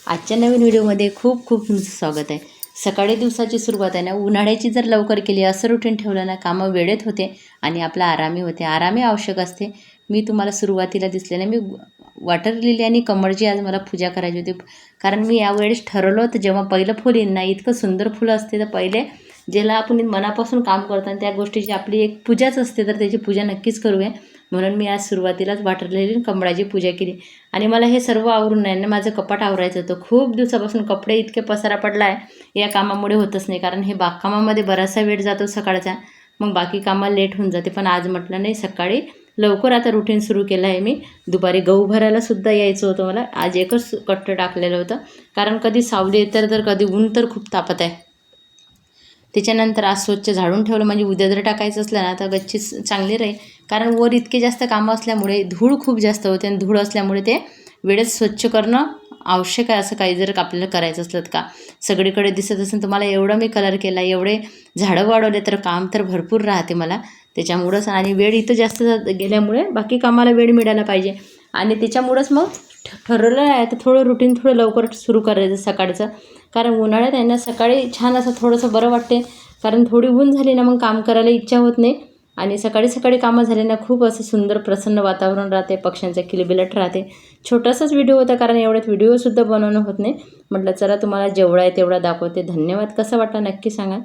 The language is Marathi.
आजच्या नवीन व्हिडिओमध्ये खूप खूप तुमचं स्वागत आहे। सकाळी दिवसाची सुरुवात आहे ना, उन्हाळ्याची जर लवकर केली, असं रुटीन ठेवलं ना, कामं वेळेत होते आणि आपला आरामी होते। आरामी आवश्यक असते। मी तुम्हाला सुरुवातीला दिसले ना, मी वॉटर लिली आणि कमळची आज मला पूजा करायची होती, कारण मी यावेळेस ठरवलं होतं जेव्हा पहिलं फुल येईल ना, इतकं सुंदर फुलं असते, तर पहिले ज्याला आपण मनापासून काम करतो आणि त्या गोष्टीची आपली एक पूजाच असते, तर त्याची पूजा नक्कीच करूया। म्हणून मी आज सुरुवातीलाच वॉटर लिली कमळाची पूजा केली आणि मला हे सर्व आवरून नाही ना, माझं कपाट आवरायचं होतं। खूप दिवसापासून कपडे इतके पसारा पडला आहे, या कामामुळे होतच नाही, कारण हे बागकामामध्ये बराचसा वेळ जातो सकाळचा, मग बाकी कामं लेट होऊन जाते। पण आज म्हटलं नाही, सकाळी लवकर आता रुटीन सुरू केलं आहे मी। दुपारी गहू भरायलासुद्धा यायचं होतं मला, आज एकच कट्ट टाकलेलं होतं, कारण कधी सावली येतं तर कधी ऊन तर खूप तापत आहे। त्याच्यानंतर आज स्वच्छ झाडून ठेवलं, म्हणजे उद्या जर टाकायचं असलं ना, तर गच्ची चांगली राहील, कारण वर इतके जास्त कामं असल्यामुळे धूळ खूप जास्त होते आणि धूळ असल्यामुळे ते वेळेत स्वच्छ करणं आवश्यक आहे। असं काही जर आपल्याला करायचं असलं का, सगळीकडे दिसत असेल तुम्हाला, एवढं मी कलर केला, एवढे झाडं वाढवले, तर काम तर भरपूर राहते मला त्याच्यामुळंच। आणि वेळ इथं जास्त गेल्यामुळे बाकी कामाला वेळ मिळायला पाहिजे, आणि त्याच्यामुळंच मग ठरवलं आहे तर थोडं रुटीन थोडं लवकर सुरू करायचं सकाळचं, कारण उन्हाळ्यात आहे ना, सकाळी छान असं थोडंसं बरं वाटते, कारण थोडी ऊन झाली ना, मग काम करायला इच्छा होत नाही, आणि सकाळी सकाळी कामं झाले ना, खूप असं सुंदर प्रसन्न वातावरण राहते, पक्ष्यांचा किलबिलाट राहते। छोटासाच व्हिडिओ होता, कारण एवढ्यात व्हिडिओसुद्धा बनवणं होत नाही, म्हटलं चला तुम्हाला जेवढा आहे तेवढा दाखवते। धन्यवाद। कसं वाटलं नक्की सांगा।